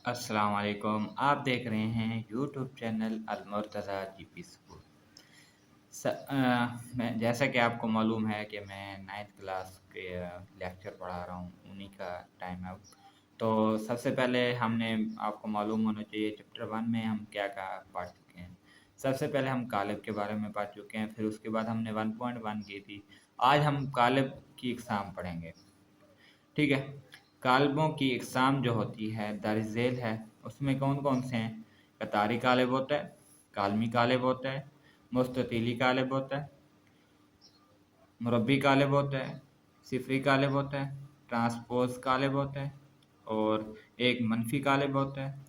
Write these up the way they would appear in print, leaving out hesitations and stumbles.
अस्सलाम वालेकुम। आप देख रहे हैं यूट्यूब चैनल अलमुर्तज़ा जीपी स्कूल। मैं जैसा कि आपको मालूम है कि मैं 9th क्लास के लेक्चर पढ़ा रहा हूँ, उन्हीं का टाइम है। तो सबसे पहले हमने आपको मालूम होना चाहिए चैप्टर 1 में हम क्या पढ़ चुके हैं। सबसे पहले हम कालिब के बारे में पढ़ चुके हैं, फिर उसके बाद हमने 1.1 की थी। आज हम कालिब की इकसाम पढ़ेंगे। ठीक है। काल्बों की इकसाम जो होती है दर्ज झेल है, उसमें कौन कौन से हैं? कतारी कालिब होता है, कालमी कालिब होता है, मुस्ततीली कालिब होता है, मुरब्बी कालिब होता है, सिफरी कालिब होता है, ट्रांसपोज कालिब होता है और एक मनफी कालिब होता है,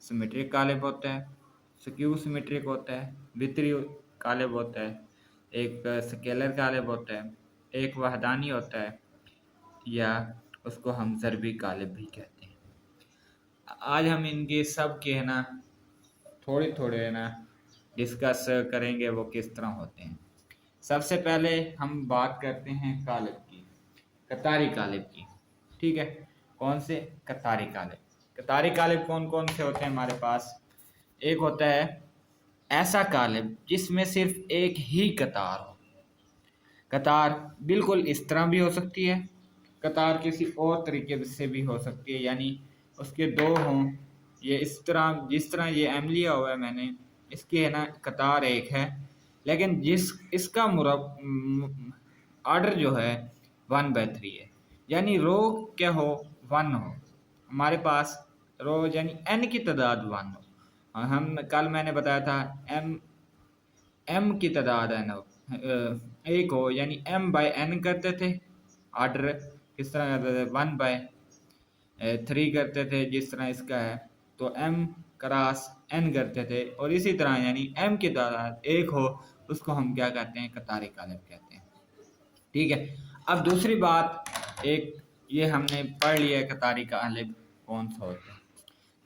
सिमेट्रिक कालिब होता है, स्क्यू सिमेट्रिक होता है, वितरी कालिब होता है, एक स्केलर कालिब होता है, एक वहदानी होता है या उसको हम ज़रबी कालिब भी कहते हैं। आज हम इनके सब के है ना थोड़े थोड़े है ना डिस्कस करेंगे वो किस तरह होते हैं। सबसे पहले हम बात करते हैं कालिब की, कतारी कालिब की। ठीक है। कौन से? कतारी कालिब। कतारी कालिब कौन कौन से होते हैं हमारे पास? एक होता है ऐसा कालिब जिसमें सिर्फ एक ही कतार हो। कतार बिल्कुल इस तरह भी हो सकती है, कतार किसी और तरीके से भी हो सकती है, यानी उसके दो हों। ये इस तरह, जिस तरह ये एम लिया हुआ है मैंने, इसकी है ना कतार एक है, लेकिन जिस इसका आर्डर जो है 1/3 है, यानी रो क्या हो? 1 हो हमारे पास। रो यानी n की तादाद 1 हो। और हम कल मैंने बताया था m की तादाद है ना एक हो, यानी m/n करते थे। आर्डर किस तरह करते थे? 1/3 करते थे, जिस तरह इसका है तो m क्रॉस n करते थे। और इसी तरह यानी m की तादाद एक हो, उसको हम क्या कहते हैं? कतारी कालिब कहते हैं। ठीक है। अब दूसरी बात, एक ये हमने पढ़ लिया है कतारी कालिब कौन सा होता है।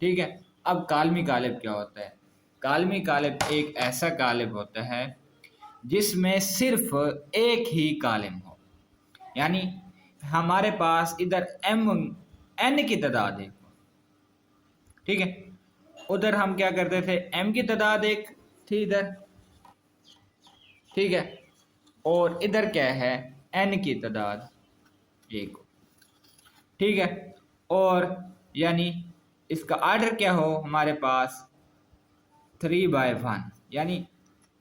ठीक है। अब कालमी कालिब क्या होता है? कालमी कालिब एक ऐसा कालिब होता है जिसमें सिर्फ एक ही कालिम हो, यानी हमारे पास इधर n की तादाद एक हो। ठीक है। उधर हम क्या करते थे? m की तादाद एक थी इधर। ठीक है। और इधर क्या है? n की तादाद एक हो। ठीक है। और यानी इसका आर्डर क्या हो हमारे पास? 3/1, यानी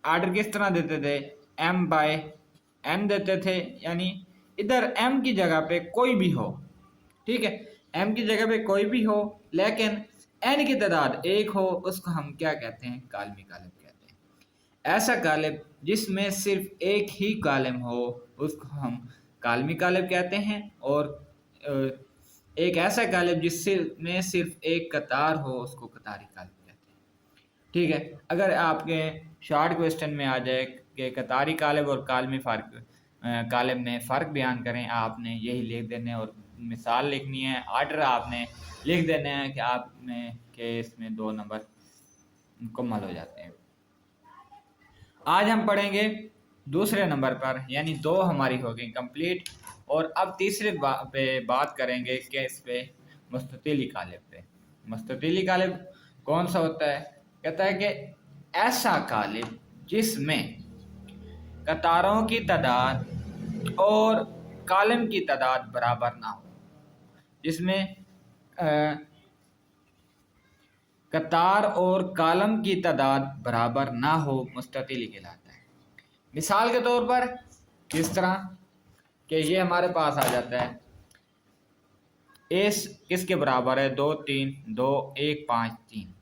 आर्डर किस तरह देते थे? m/n देते थे, यानी इधर m की जगह पे कोई भी हो। ठीक है। m की जगह पे कोई भी हो, लेकिन n की तादाद एक हो, उसको हम क्या कहते हैं? कालमी कालिब कहते हैं। ऐसा कालिब जिसमें सिर्फ एक ही कालिम हो, उसको हम कालमी कालिब कहते हैं। और एक ऐसा कालिब जिसमें सिर्फ एक कतार हो, उसको कतारी कालिब कहते हैं। ठीक है। अगर आपके शॉर्ट क्वेश्चन में आ जाए कि कतारी कालिब और कालमी कालिब में फ़र्क बयान करें, आपने यही लिख देने और मिसाल लिखनी है। आर्डर आपने लिख देना है कि आपने के इसमें 2 नंबर मुकम्मल हो जाते हैं। आज हम पढ़ेंगे दूसरे नंबर पर, यानी 2 हमारी हो गई कंप्लीट। और अब तीसरे पे बात करेंगे कि इस पे मुस्ततिली कालिब पे। मुस्ततिली कालिब कौन सा होता है? कहता है कि ऐसा कालिब जिसमें कतारों की तादाद और कालम की तादाद बराबर ना हो, जिसमें कतार और कालम की तादाद बराबर ना हो, मुस्ततिली कहलाता है। मिसाल के तौर पर किस तरह कि ये हमारे पास आ जाता है, एस किसके बराबर है? 2 3 2 1 5 3,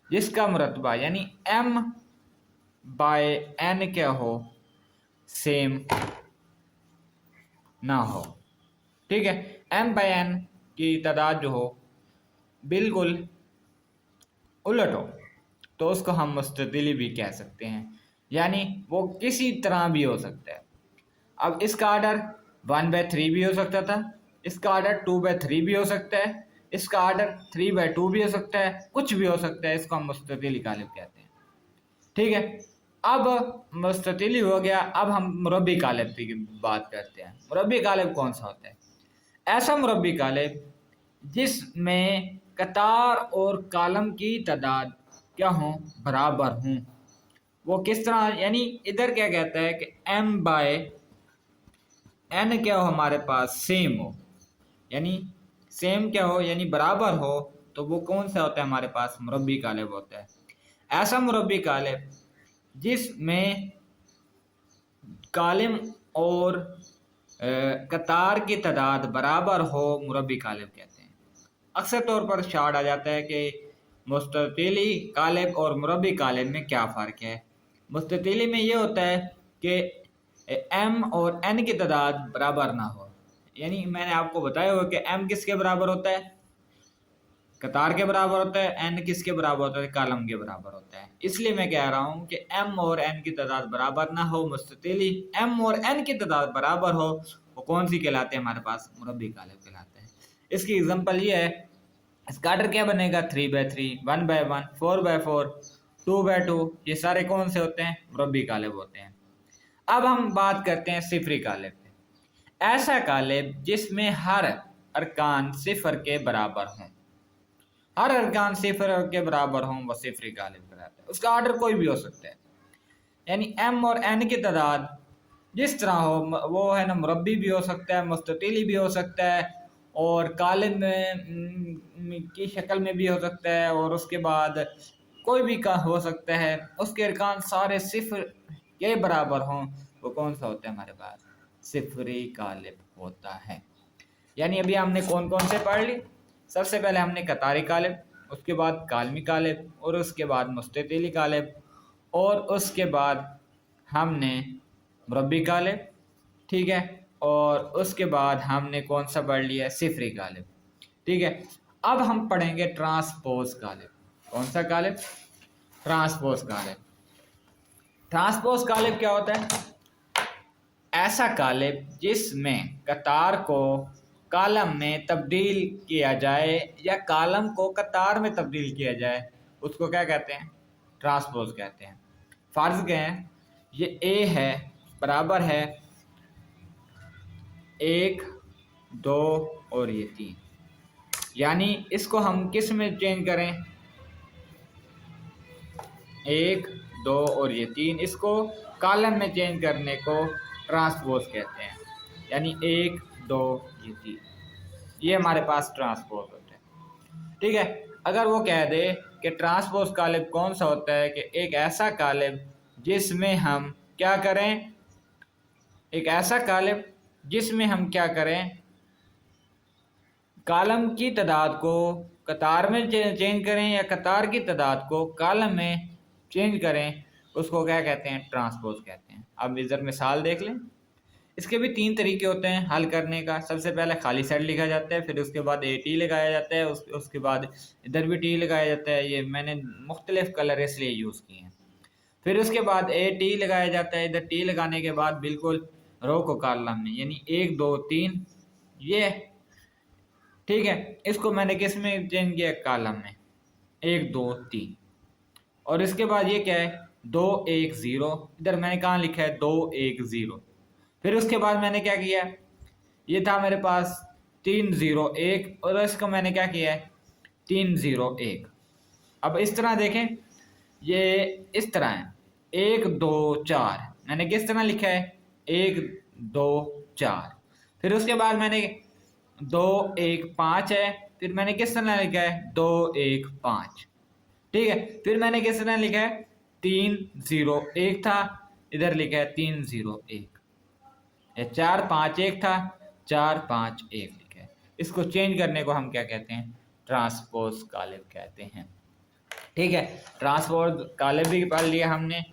जिसका मुरतबा यानी m/n क्या हो? सेम ना हो। ठीक है। m/n की तादाद जो हो बिल्कुल उलट हो, तो उसको हम मुस्ततिली भी कह सकते हैं, यानी वो किसी तरह भी हो सकता है। अब इसका आर्डर 1/3 भी हो सकता था, इसका आर्डर 2/3 भी हो सकता है, इसका आर्डर 3/2 भी हो सकता है, कुछ भी हो सकता है। इसको हम मुस्ततिली कालिब कहते हैं। ठीक है। अब मुस्ततिली हो गया, अब हम मुरब्बी कालिब की बात करते हैं। मुरब्बी कालिब कौन सा होता है? ऐसा मुरब्बी कालिब जिसमें कतार और कॉलम की तादाद क्या हो, बराबर हों। वो किस तरह, यानी इधर क्या कहता है कि m बाय n क्या हो हमारे पास, सेम हो, यानी सेम क्या हो, यानी बराबर हो, तो वो कौन सा होता है हमारे पास, मुरब्बी कालिब होता है। ऐसा मुरब्बी कालिब जिसमें कालिम और कतार की तादाद बराबर हो, मुरब्बी कालिब कहते हैं। अक्सर तौर पर शार्ट आ जाता है कि मुस्ततीली कालिब और मुरब्बी कालिब में क्या फ़र्क है। मुस्ततीली में ये होता है कि m और n की तादाद बराबर ना हो, यानी मैंने आपको बताया हुआ कि m किसके बराबर होता है, कतार के बराबर होता है, n किसके बराबर होता है, कॉलम के बराबर होता है। इसलिए मैं कह रहा हूँ कि m और n की तादाद बराबर ना हो, मुस्ततिली m और n की तादाद बराबर हो, वो कौन सी कहलाते हैं हमारे पास, मुरब्बी कालिब कहलाते हैं। इसकी एग्जांपल ये है, इसका ऑर्डर क्या बनेगा, 3/3, 1/1, 4/4, 2/2, ये सारे कौन से होते हैं, मुरब्बी कालिब होते हैं। अब हम बात करते हैं सिफरी कालिब पे। ऐसा कालिब जिसमें हर अरकान सिफर के बराबर हों, हर अरकान सिफर के बराबर हों, वो सिफरी कालिब कहलाता है। उसका ऑर्डर कोई भी हो सकता है, यानी m और n की तादाद जिस तरह हो, वो है ना, मुरब्बी भी हो सकता है, मुस्ततीली भी हो सकता है, और कालिब में की शक्ल में भी हो सकता है, और उसके बाद कोई भी का हो सकता है। उसके अरकान सारे सिफर के बराबर हों, वो कौन सा होता है हमारे पास, सिफरी कालिब होता है। यानी अभी हमने कौन कौन से पढ़ ली, सबसे पहले हमने कतारी कालिब, उसके बाद कालमी कालिब, और उसके बाद मुस्ततीली कालिब, और उसके बाद हमने मुरब्बी कालिब, ठीक है, और उसके बाद हमने कौन सा पढ़ लिया, सिफरी कालिब, ठीक है। अब हम पढ़ेंगे ट्रांसपोज कालिब। कौन सा कालिब, ट्रांसपोज कालिब। ट्रांसपोज कालिब क्या होता है, ऐसा कालिब जिसमें कतार को कालम में तब्दील किया जाए या कालम को कतार में तब्दील किया जाए, उसको क्या कहते हैं, ट्रांसपोज कहते हैं। फर्ज कहें ये ए है, बराबर है 1, 2 और ये 3, यानी इसको हम किस में चेंज करें, 1, 2 और ये 3, इसको कॉलम में चेंज करने को ट्रांसपोज कहते हैं। यानी 1, 2 ये 3, ये हमारे पास ट्रांसपोज होता है, ठीक है। अगर वो कह दे कि ट्रांसपोज कालिब कौन सा होता है, कि एक ऐसा कालिब जिसमें हम क्या करें, एक ऐसा कालिब जिसमें हम क्या करें, कॉलम की तादाद को कतार में चेंज करें या कतार की तादाद को कॉलम में चेंज करें, उसको क्या कहते हैं, ट्रांसपोज कहते हैं। अब इधर मिसाल देख लें। इसके भी 3 तरीके होते हैं हल करने का। सबसे पहले खाली सेट लिखा जाता है, फिर उसके बाद ए टी लगाया जाता है, उसके बाद इधर भी टी लगाया जाता है। ये मैंने मुख्तलिफ कलर इसलिए यूज़ किए हैं। फिर उसके बाद ए टी लगाया जाता है, इधर टी लगाने के बाद बिल्कुल रो को कॉलम में, यानी 1, 2, 3 ये, ठीक है। इसको मैंने किस में चेंज किया, कॉलम में, 1, 2, 3। और इसके बाद ये क्या है, 2, 1, 0, इधर मैंने कहाँ लिखा है 2, 1, 0। फिर उसके बाद मैंने क्या किया, ये था मेरे पास 3, 0, 1, और इसको मैंने क्या किया है 3, 0, 1। अब इस तरह देखें, ये इस तरह है 1, 2, 4, मैंने किस तरह लिखा है 1, 2, 4। फिर उसके बाद मैंने 2, 1, 5 है, फिर मैंने किस तरह लिखा है 2, 1, 5, ठीक है। फिर मैंने किस तरह लिखा है 3, 0, 1 था, इधर लिखा है 3, 0, 1। 4, 5, 1 था, 4, 5, 1 लिखा है। इसको चेंज करने को हम क्या कहते हैं, ट्रांसपोज कालिब कहते हैं, ठीक है। ट्रांसपोज कालिब भी पढ़ लिया हमने,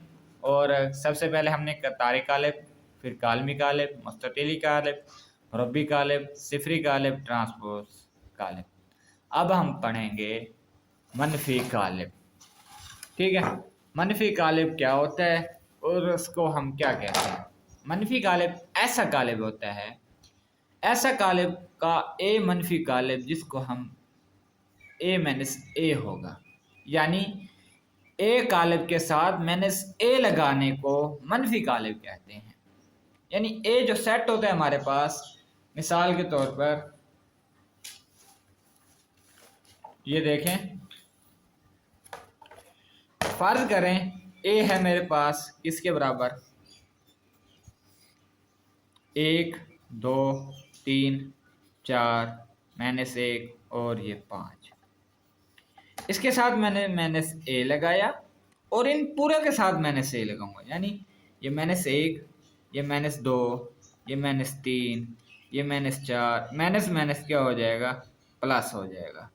और सबसे पहले हमने कतारी कालिब, फिर कालमी कालिब, मुस्ततीली कालिब, मुरब्बी कालिब, सिफरी कालिब, ट्रांसपोज कालिब। अब हम पढ़ेंगे मनफी कालिब, ठीक है। मनफी कालिब क्या होता है और उसको हम क्या कहते हैं। मनफी कालिब ऐसा कालिब होता है, ऐसा कालिब का ए मनफी कालिब जिसको हम a - a होगा, यानी ए कालिब के साथ -a लगाने को मनफी कालिब कहते हैं। यानी ए जो सेट होता है हमारे पास, मिसाल के तौर पर ये देखें, फर्ज करें ए है मेरे पास किसके बराबर, 1 2 3 4 -1 और ये 5। इसके साथ मैंने -a लगाया और इन पूरे के साथ -a लगाऊंगा, यानी ये -1, ये -2, ये -3, ये -4, माइनस क्या हो जाएगा, प्लस हो जाएगा,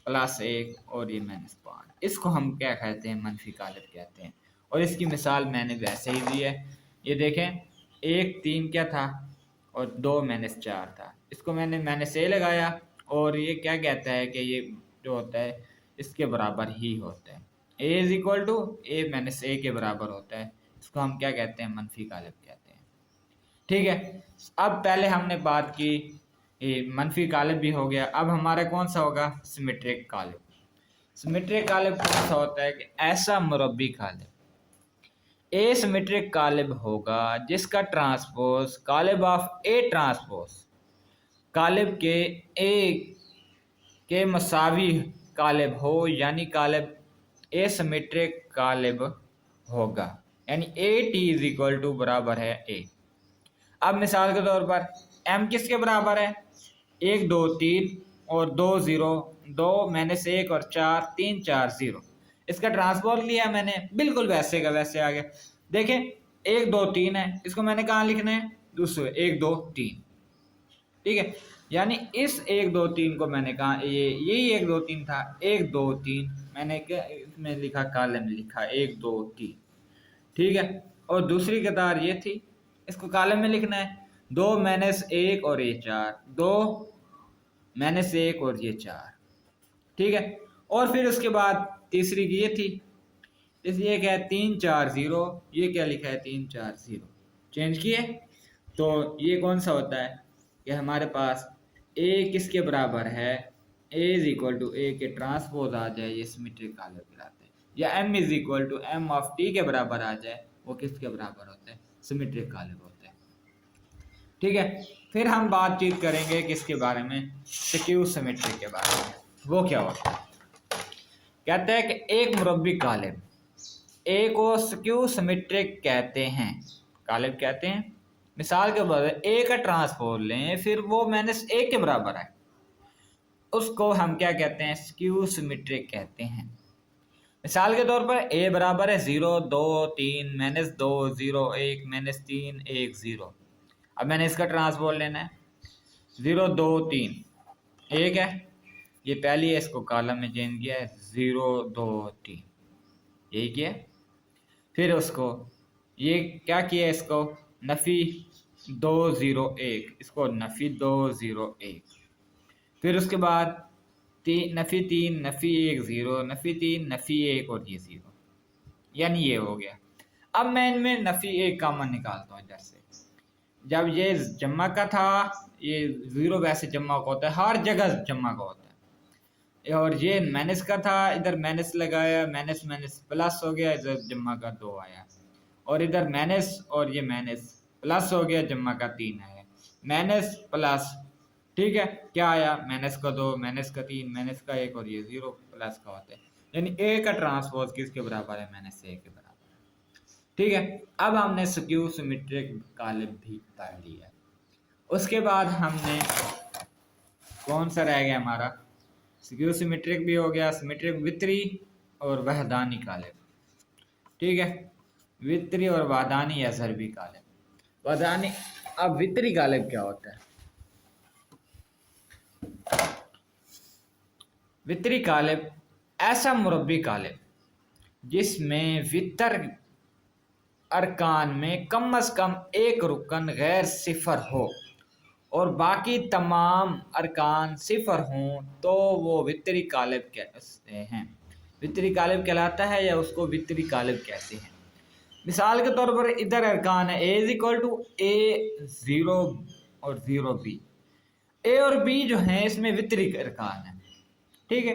+1 और ये -5। इसको हम क्या कहते हैं, मनफी कालिब कहते हैं। और इसकी मिसाल मैंने वैसे ही दी है। ये देखें, 1 3 क्या था और 2 -4 था। इसको मैंने -a लगाया और ये क्या कहता है कि ये जो होता है इसके बराबर ही होता है, a = a - a के बराबर होता है। इसको हम क्या कहते हैं, मनफी कालिब कहते हैं। ठीक है, अब पहले हमने बात की ये मनफी कालिब भी हो गया। अब हमारा कौन सा होगा, सिमेट्रिक कालिब। सिमेट्रिक कालिब कौन सा होता है कि ऐसा मुरब्बी कालिब, ए सिमेट्रिक कालिब होगा जिसका ट्रांसपोज कालिब ऑफ ए ट्रांसपोज कालिब के ए के मसावी कालिब हो, यानी कालिब ए सिमेट्रिक कालिब होगा, यानी AT = बराबर है A। अब मिसाल के तौर पर M किसके बराबर है, 1 2 3 और 2 0, 2 -1 और 4 3 4 0। इसका ट्रांसपोज लिया मैंने, बिल्कुल वैसे का वैसे आ गया। देखें, 1 2 3 है, इसको मैंने कहाँ लिखना है, दूसरे 1 2 3। ठीक है, यानी इस 1 2 3 को मैंने कहा, ये यही 1 2 3 था, 1 2 3 मैंने क्या इसमें लिखा, कॉलम लिखा 1 2 3। ठीक है, और दूसरी कतार ये थी, इसको कॉलम में लिखना है, 2 -1 और ये 4, 2 -1 और ये 4। ठीक है, और फिर उसके बाद तीसरी की ये थी, इसलिए क्या है 3 4 0, ये क्या लिखा है 3 4 0, चेंज किए। तो ये कौन सा होता है कि हमारे पास a किसके बराबर है, a = a के ट्रांसपोज आ जाए, ये सिमेट्रिक कालिब कहलाते हैं। या m = m(t) के बराबर आ जाए, वो किसके बराबर होते हैं, सिमेट्रिक कालिब होते हैं। ठीक है, फिर हम बातचीत करेंगे किसके बारे में, स्क्यू सिमेट्रिक के बारे में। वो क्या होता है, कहते हैं कि एक मुरब्बी कालिब a को स्क्यू सिमेट्रिक कहते हैं, कालिब कहते हैं। मिसाल के बदले a का ट्रांसपोज लें, फिर वो -1 के बराबर है, उसको हम क्या कहते हैं, स्क्यू सिमेट्रिक कहते हैं। मिसाल के तौर पर a बराबर है 0 2 3 -2 0 1 -3 1 0। अब मैंने इसका ट्रांसपोज लेना है, 0 2 3 1 है, ये पहली है, इसको कॉलम में चेंज किया है, 0 2 3 यही किया। फिर उसको ये क्या किया, इसको नफ़ी 2 0 1, इसको नफ़ी 2 0 1। फिर उसके बाद नफ़ी 3 नफ़ी 1 0, नफ़ी 3 नफ़ी 1 और ये 0, यानी ये हो गया। अब मैं इनमें नफ़ी 1 कॉमन निकालता हूँ इधर से। जब ये जम्मा का था, ये 0 वैसे जम्मा का होता है, हर जगह जम्मा का होता है, और ये माइनस का था, इधर माइनस लगाया, माइनस माइनस प्लस हो गया, इधर जम्मा का 2 आया, और इधर माइनस और ये माइनस प्लस हो गया, जम्मा का 3 आया, माइनस प्लस। ठीक है, क्या आया, माइनस का 2 माइनस का 3 माइनस का 1 और ये 0 प्लस का होता है, यानी a का ट्रांसपोज किसके बराबर है, -a के बराबर। ठीक है, अब हमने स्क्यू सिमेट्रिक कालिब भी पढ़ लिया। उसके बाद हमने कौन सा रह गया हमारा, स्क्यू सिमेट्रिक भी हो गया, सिमेट्रिक वितरी और वहदानी कालिब। ठीक है, वितरी और वहदानी या ज़रबी कालिब। वहदानी, अब वितरी कालिब क्या होता है, वितरी कालिब ऐसा मुरब्बी कालिब जिसमें वितर अरकान में कम अज़ कम एक रुकन गैर सिफर हो और बाकी तमाम अरकान सिफर हों, तो वो वितरी कालिब कहते हैं, वितरी कालिब कहलाता है, या उसको वितरी कालिब कहते हैं। मिसाल के तौर पर इधर अरकान है, a = a 0 और 0b। a और b जो हैं इसमें वितरी अरकान है। ठीक है,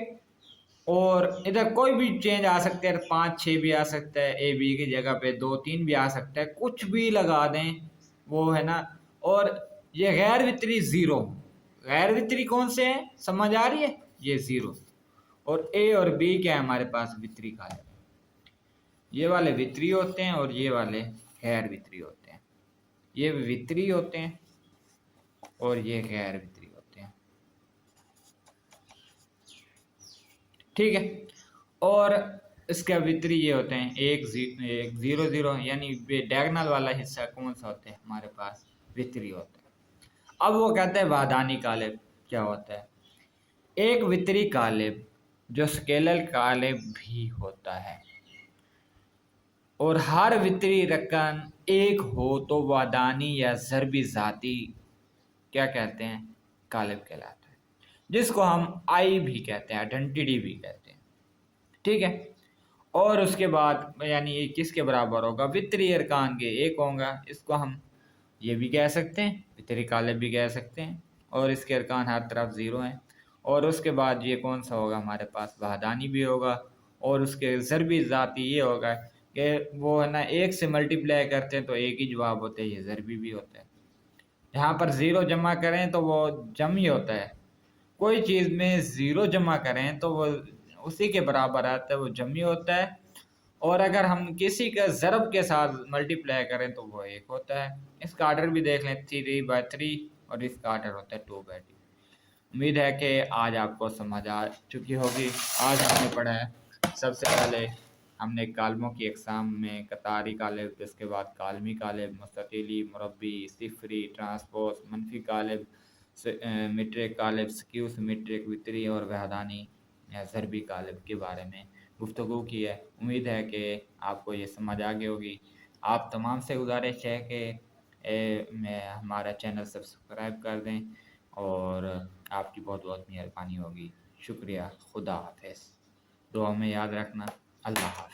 और इधर कोई भी चेंज आ सकता है, 5 6 भी आ सकता है, ए बी की जगह पे 2 3 भी आ सकता है, कुछ भी लगा दें वो है ना। और ये गैर वितरी 0, गैर वितरी कौन से हैं, समझ आ रही है, ये 0, और ए और बी क्या है हमारे पास, वितरी कालेब। ये वाले वितरी होते हैं और ये वाले गैर वितरी होते हैं। ये वितरी होते हैं और ये गैर वितरी होते हैं। ठीक है। और इसके वितरी ये होते हैं एक 0 0, यानी डायगोनल वाला हिस्सा कौन सा होता है हमारे पास, वितरी होता है। अब वो कहते हैं वादानी कालेब क्या होता है। एक वितरी कालेब जो स्केलर कालेब भी होता है, और हर वितरी रकन एक हो तो वादानी या ज़रबी ज़ाती क्या कहते हैं, कालेब कहलाता है, जिसको हम आई भी कहते हैं, आइडेंटिटी भी कहते हैं। ठीक है। और उसके बाद यानी ये किसके बराबर होगा, वितरी अरकान के एक होगा। इसको हम ये भी कह सकते हैं, वितरी कालेब भी कह सकते हैं, और इसके अरकान हर तरफ 0 हैं। और उसके बाद ये कौन सा होगा हमारे पास, वहदानी भी होगा। और उसके ज़रबी ज़ाती ये होगा कि वो है ना एक से मल्टीप्लाई करते हैं तो एक ही जवाब होता है, ये ज़रबी भी होता है। यहाँ पर 0 जमा करें तो वो जम ही होता है, कोई चीज़ में 0 जमा करें तो वो उसी के बराबर आता है, वो जमी होता है। और अगर हम किसी का ज़रब के साथ मल्टीप्लाई करें तो वो एक होता है। इसका आर्डर भी देख लें 3/3, और इसका आर्डर होता है 2/2। उम्मीद है कि आज आपको समझ आ चुकी होगी। आज हमने पढ़ा है, सबसे पहले हमने कालमों की अक़साम में कतारी कालिब, इसके बाद कालमी कालिब, मुस्ततिली, मुरब्बी, सिफरी, ट्रांसपोज, मनफी कालिब, मीट्रिक कालिब, स्क्यू सिमेट्रिक, वितरी और वहदानी या ज़रबी कालिब के बारे में गुफ्तगू की है। उम्मीद है कि आपको ये समझ आ गई होगी। आप तमाम से गुजारिश है कि मैं हमारा चैनल सब्सक्राइब कर दें, और आपकी बहुत बहुत मेहरबानी होगी। शुक्रिया। खुदा हाफ़िज़। दुआ में याद रखना। अल्लाह हाफ़िज़।